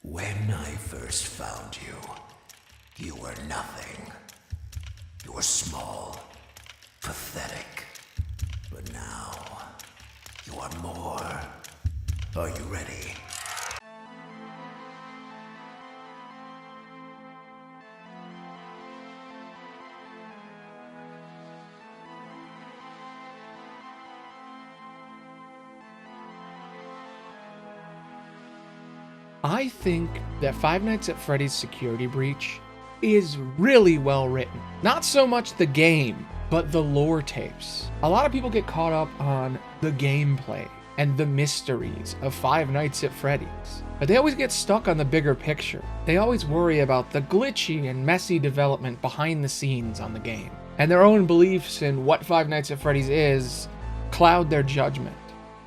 When I first found you, you were nothing. You were small, pathetic. But now, you are more. Are you ready? I think that Five Nights at Freddy's Security Breach is really well written. Not so much the game, but the lore tapes. A lot of people get caught up on the gameplay and the mysteries of Five Nights at Freddy's, but they always get stuck on the bigger picture. They always worry about the glitchy and messy development behind the scenes on the game, and their own beliefs in what Five Nights at Freddy's is cloud their judgment.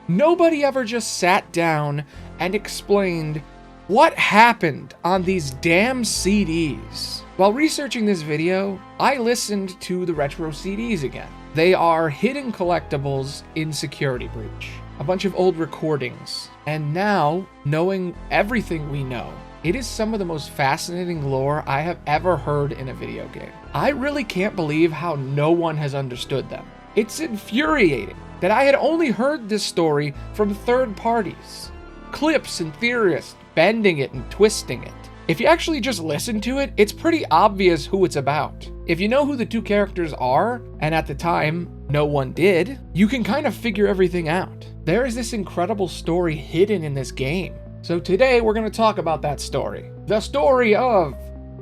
Nobody ever just sat down and explained what happened on these damn CDs. While researching this video, I listened to the retro CDs again. They are hidden collectibles in Security Breach, a bunch of old recordings. And now, knowing everything we know, it is some of the most fascinating lore I have ever heard in a video game. I really can't believe how no one has understood them. It's infuriating that I had only heard this story from third parties, clips and theorists bending it and twisting it. If you actually just listen to it, it's pretty obvious who it's about. If you know who the two characters are, and at the time, no one did, you can kind of figure everything out. There is this incredible story hidden in this game. So today we're going to talk about that story. The story of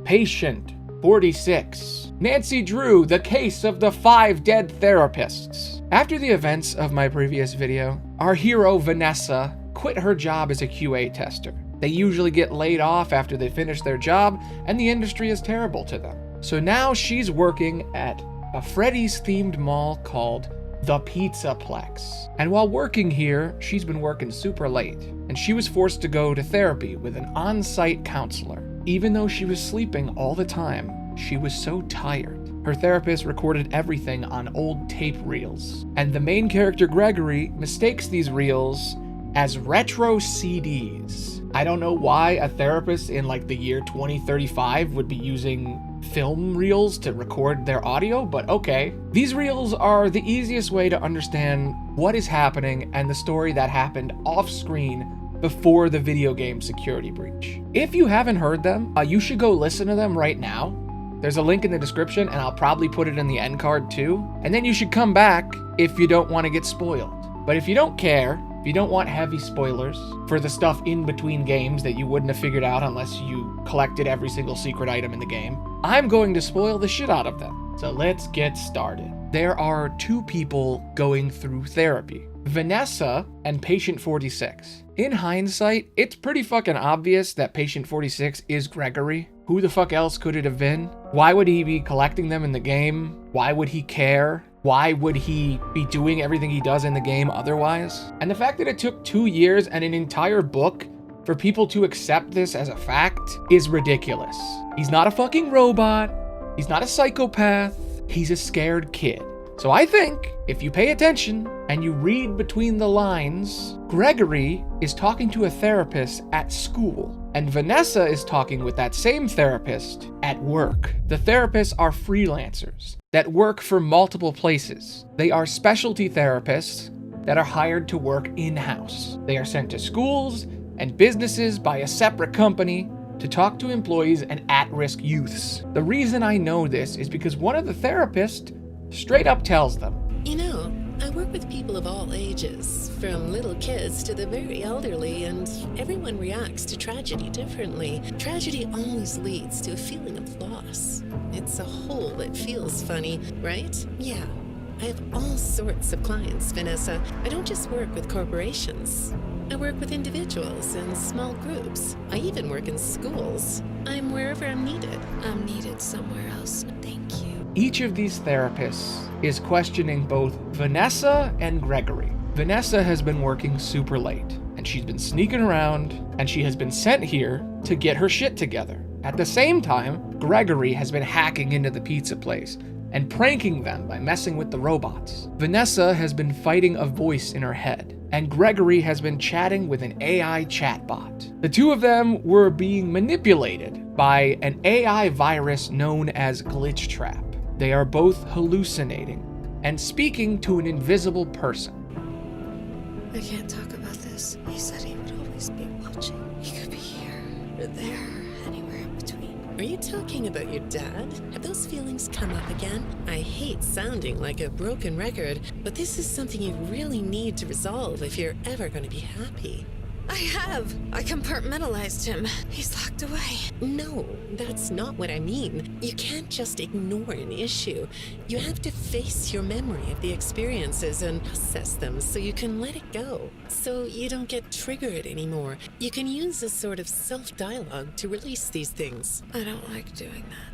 Patient 46. Nancy Drew, the case of the 5 dead therapists. After the events of my previous video, our hero Vanessa quit her job as a QA tester. They usually get laid off after they finish their job, and the industry is terrible to them. So now she's working at a Freddy's themed mall called the Pizzaplex. And while working here, she's been working super late, and she was forced to go to therapy with an on-site counselor. Even though she was sleeping all the time, she was so tired. Her therapist recorded everything on old tape reels, and the main character Gregory mistakes these reels as retro CDs. I don't know why a therapist in like the year 2035 would be using film reels to record their audio, but okay. These reels are the easiest way to understand what is happening and the story that happened off screen before the video game Security Breach. If you haven't heard them, you should go listen to them right now. There's a link in the description, and I'll probably put it in the end card too. And then you should come back if you don't want to get spoiled. But if you don't care, if you don't want heavy spoilers for the stuff in between games that you wouldn't have figured out unless you collected every single secret item in the game, I'm going to spoil the shit out of them. So let's get started. There are 2 people going through therapy, Vanessa and Patient 46. In hindsight, it's pretty fucking obvious that Patient 46 is Gregory. Who the fuck else could it have been? Why would he be collecting them in the game? Why would he care? Why would he be doing everything he does in the game otherwise? And the fact that it took 2 years and an entire book for people to accept this as a fact is ridiculous. He's not a fucking robot. He's not a psychopath. He's a scared kid. So I think if you pay attention and you read between the lines, Gregory is talking to a therapist at school, and Vanessa is talking with that same therapist at work. The therapists are freelancers that work for multiple places. They are specialty therapists that are hired to work in-house. They are sent to schools and businesses by a separate company to talk to employees and at-risk youths. The reason I know this is because one of the therapists straight up tells them, You know, I work with people of all ages, from little kids to the very elderly, and everyone reacts to tragedy differently. Tragedy always leads to a feeling of loss. It's a hole that feels funny, right? Yeah. I have all sorts of clients, Vanessa. I don't just work with corporations. I work with individuals and small groups. I even work in schools. I'm wherever I'm needed. I'm needed somewhere else. Thank you. Each of these therapists is questioning both Vanessa and Gregory. Vanessa has been working super late, and she's been sneaking around, and she has been sent here to get her shit together. At the same time, Gregory has been hacking into the pizza place and pranking them by messing with the robots. Vanessa has been fighting a voice in her head, and Gregory has been chatting with an AI chatbot. The two of them were being manipulated by an AI virus known as Glitch Trap. They are both hallucinating and speaking to an invisible person. I can't talk about this. He said he would always be watching. He could be here, or there, anywhere in between. Are you talking about your dad? Have those feelings come up again? I hate sounding like a broken record, but this is something you really need to resolve if you're ever going to be happy. I have. I compartmentalized him. He's locked away. No, that's not what I mean. You can't just ignore an issue. You have to face your memory of the experiences and process them so you can let it go. So you don't get triggered anymore. You can use a sort of self-dialogue to release these things. I don't like doing that.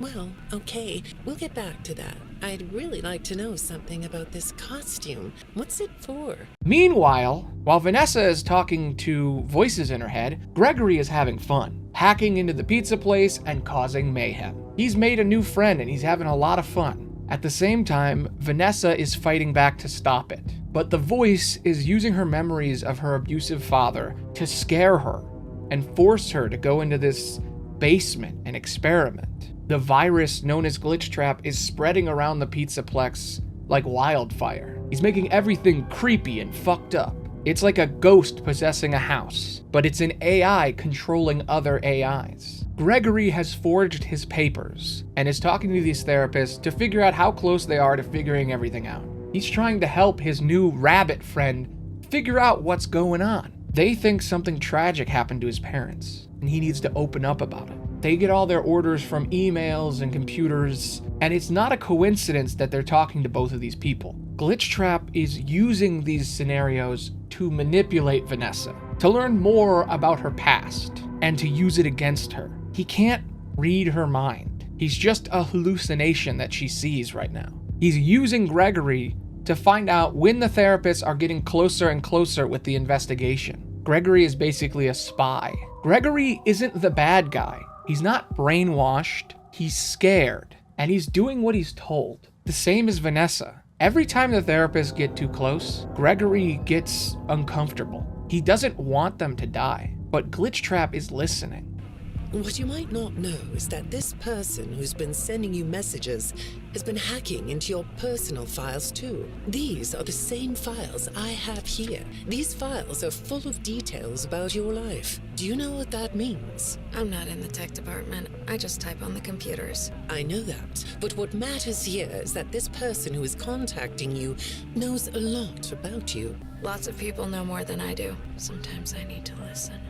Well, okay. We'll get back to that. I'd really like to know something about this costume. What's it for? Meanwhile, while Vanessa is talking to voices in her head, Gregory is having fun, hacking into the pizza place and causing mayhem. He's made a new friend and he's having a lot of fun. At the same time, Vanessa is fighting back to stop it. But the voice is using her memories of her abusive father to scare her and force her to go into this basement and experiment. The virus known as Glitch Trap is spreading around the pizzaplex like wildfire. He's making everything creepy and fucked up. It's like a ghost possessing a house, but it's an AI controlling other AIs. Gregory has forged his papers and is talking to these therapists to figure out how close they are to figuring everything out. He's trying to help his new rabbit friend figure out what's going on. They think something tragic happened to his parents, and he needs to open up about it. They get all their orders from emails and computers, and it's not a coincidence that they're talking to both of these people. Glitch Trap is using these scenarios to manipulate Vanessa, to learn more about her past, and to use it against her. He can't read her mind. He's just a hallucination that she sees right now. He's using Gregory to find out when the therapists are getting closer and closer with the investigation. Gregory is basically a spy. Gregory isn't the bad guy. He's not brainwashed, he's scared, and he's doing what he's told. The same as Vanessa. Every time the therapists get too close, Gregory gets uncomfortable. He doesn't want them to die, but Glitch Trap is listening. What you might not know is that this person who's been sending you messages has been hacking into your personal files too. These are the same files I have here. These files are full of details about your life. Do you know what that means? I'm not in the tech department. I just type on the computers. I know that, but what matters here is that this person who is contacting you knows a lot about you. Lots of people know more than I do. Sometimes I need to listen.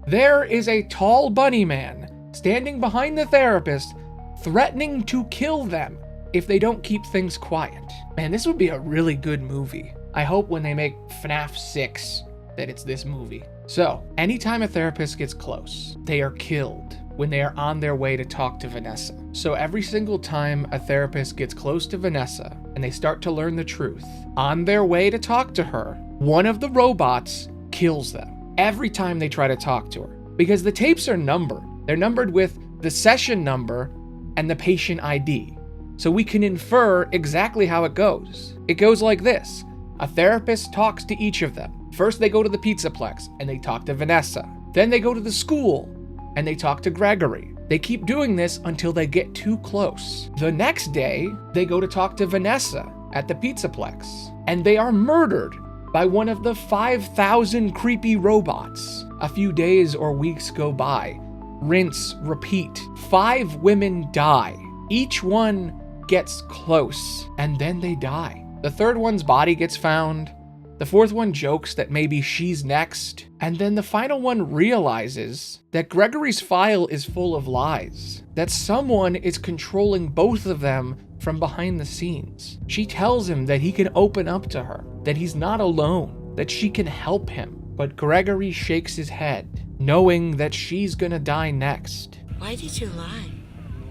There is a tall bunny man standing behind the therapist, threatening to kill them if they don't keep things quiet. Man, this would be a really good movie. I hope when they make FNAF 6 that it's this movie. So, anytime a therapist gets close, they are killed when they are on their way to talk to Vanessa. So every single time a therapist gets close to Vanessa and they start to learn the truth, on their way to talk to her, one of the robots kills them. Every time they try to talk to her, because the tapes are numbered. They're numbered with the session number and the patient ID. So we can infer exactly how it goes. It goes like this. A therapist talks to each of them. First they go to the pizzaplex and they talk to Vanessa. Then they go to the school and they talk to Gregory. They keep doing this until they get too close. The next day, they go to talk to Vanessa at the pizzaplex, and they are murdered by one of the 5,000 creepy robots. A few days or weeks go by. Rinse, repeat. 5 women die. Each one gets close, and then they die. The third one's body gets found. The fourth one jokes that maybe she's next. And then the final one realizes that Gregory's file is full of lies, that someone is controlling both of them from behind the scenes. She tells him that he can open up to her, that he's not alone, that she can help him. But Gregory shakes his head, knowing that she's gonna die next. Why did you lie?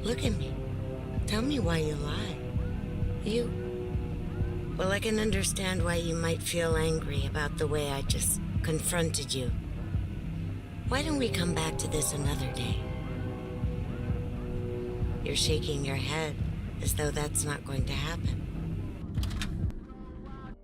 Look at me. Tell me why you lied. Well, I can understand why you might feel angry about the way I just confronted you. Why don't we come back to this another day? You're shaking your head as though that's not going to happen.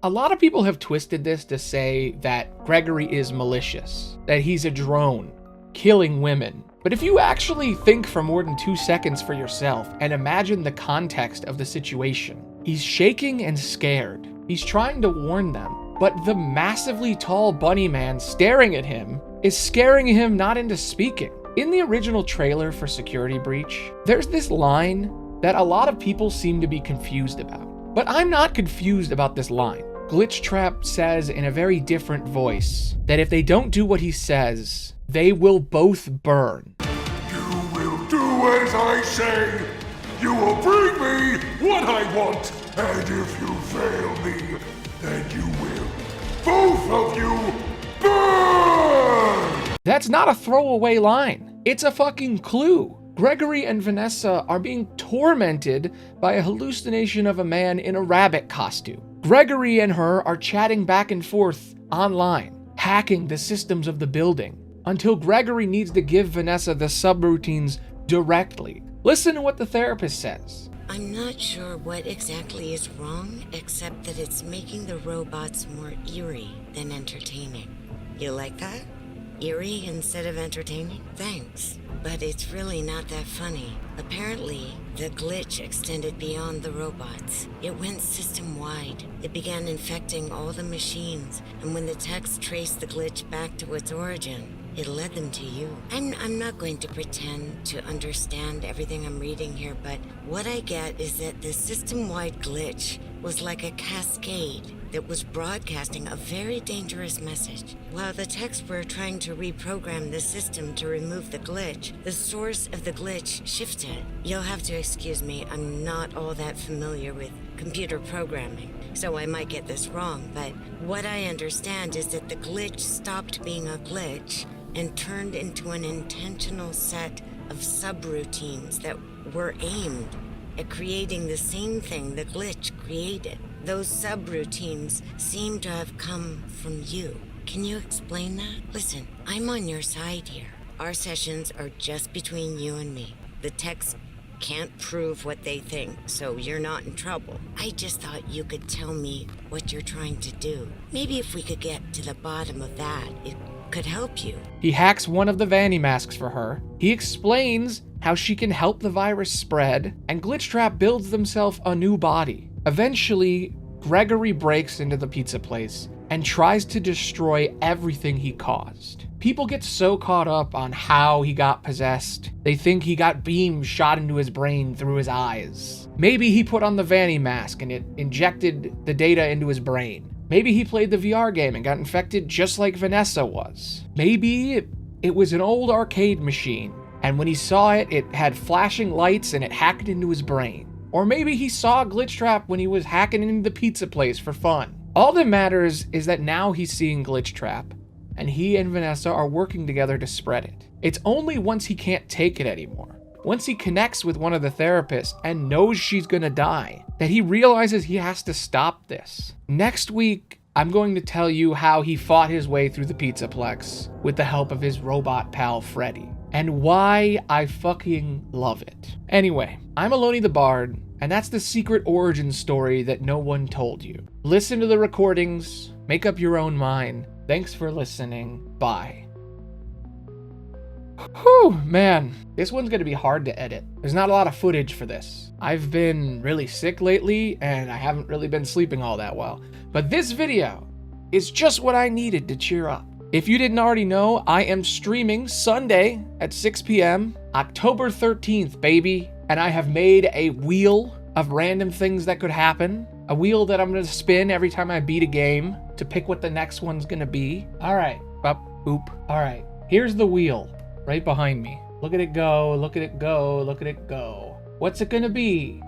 A lot of people have twisted this to say that Gregory is malicious, that he's a drone, killing women. But if you actually think for more than 2 seconds for yourself and imagine the context of the situation, he's shaking and scared. He's trying to warn them, but the massively tall bunny man staring at him is scaring him not into speaking. In the original trailer for Security Breach, there's this line that a lot of people seem to be confused about. But I'm not confused about this line. Glitchtrap says in a very different voice that if they don't do what he says, they will both burn. You will do as I say. You will bring me what I want. And if you fail me, then you will, both of you, burn! That's not a throwaway line. It's a fucking clue. Gregory and Vanessa are being tormented by a hallucination of a man in a rabbit costume. Gregory and her are chatting back and forth online, hacking the systems of the building, until Gregory needs to give Vanessa the subroutines directly. Listen to what the therapist says. I'm not sure what exactly is wrong, except that it's making the robots more eerie than entertaining. You like that? Eerie instead of entertaining? Thanks. But it's really not that funny. Apparently, the glitch extended beyond the robots. It went system-wide. It began infecting all the machines, and when the techs traced the glitch back to its origin, it led them to you. I'm not going to pretend to understand everything I'm reading here, but what I get is that the system-wide glitch was like a cascade that was broadcasting a very dangerous message. While the techs were trying to reprogram the system to remove the glitch, the source of the glitch shifted. You'll have to excuse me, I'm not all that familiar with computer programming, so I might get this wrong, but what I understand is that the glitch stopped being a glitch and turned into an intentional set of subroutines that were aimed at creating the same thing the glitch created. Those subroutines seem to have come from you. Can you explain that? Listen, I'm on your side here. Our sessions are just between you and me. The techs can't prove what they think, so you're not in trouble. I just thought you could tell me what you're trying to do. Maybe if we could get to the bottom of that, it could help you. He hacks one of the Vanny masks for her. He explains how she can help the virus spread, and Glitchtrap builds themselves a new body. Eventually, Gregory breaks into the pizza place and tries to destroy everything he caused. People get so caught up on how he got possessed, they think he got beams shot into his brain through his eyes. Maybe he put on the Vanny mask and it injected the data into his brain. Maybe he played the VR game and got infected just like Vanessa was. Maybe it was an old arcade machine, and when he saw it, it had flashing lights and it hacked into his brain. Or maybe he saw Glitchtrap when he was hacking into the pizza place for fun. All that matters is that now he's seeing Glitchtrap, and he and Vanessa are working together to spread it. It's only once he can't take it anymore, once he connects with one of the therapists and knows she's gonna die, that he realizes he has to stop this. Next week, I'm going to tell you how he fought his way through the Pizzaplex with the help of his robot pal Freddie, and why I fucking love it. Anyway, I'm Aloni the Bard, and that's the secret origin story that no one told you. Listen to the recordings, make up your own mind. Thanks for listening. Bye. Whew, man, this one's gonna be hard to edit. There's not a lot of footage for this. I've been really sick lately, and I haven't really been sleeping all that well. But this video is just what I needed to cheer up. If you didn't already know, I am streaming Sunday at 6 p.m., October 13th, baby. And I have made a wheel of random things that could happen. A wheel that I'm gonna spin every time I beat a game to pick what the next one's gonna be. All right, up, oop. All right, here's the wheel right behind me. Look at it go, look at it go, look at it go. What's it gonna be?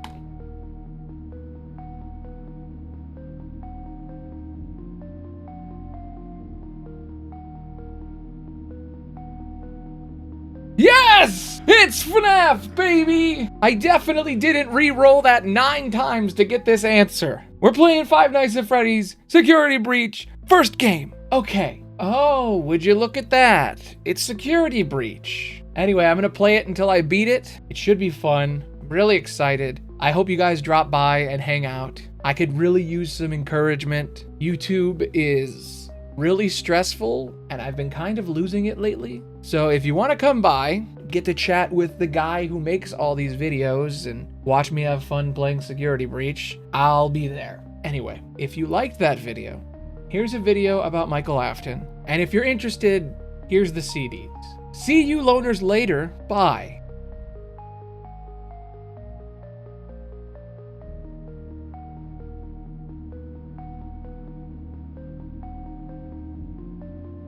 Yes! It's FNAF, baby! I definitely didn't re-roll that 9 times to get this answer. We're playing Five Nights at Freddy's Security Breach, first game. Okay. Oh, would you look at that? It's Security Breach. Anyway, I'm gonna play it until I beat it. It should be fun. I'm really excited. I hope you guys drop by and hang out. I could really use some encouragement. YouTube is really stressful, and I've been kind of losing it lately. So if you want to come by, get to chat with the guy who makes all these videos and watch me have fun playing Security Breach, I'll be there. Anyway, if you liked that video, here's a video about Michael Afton. And if you're interested, here's the CDs. See you loners later. Bye.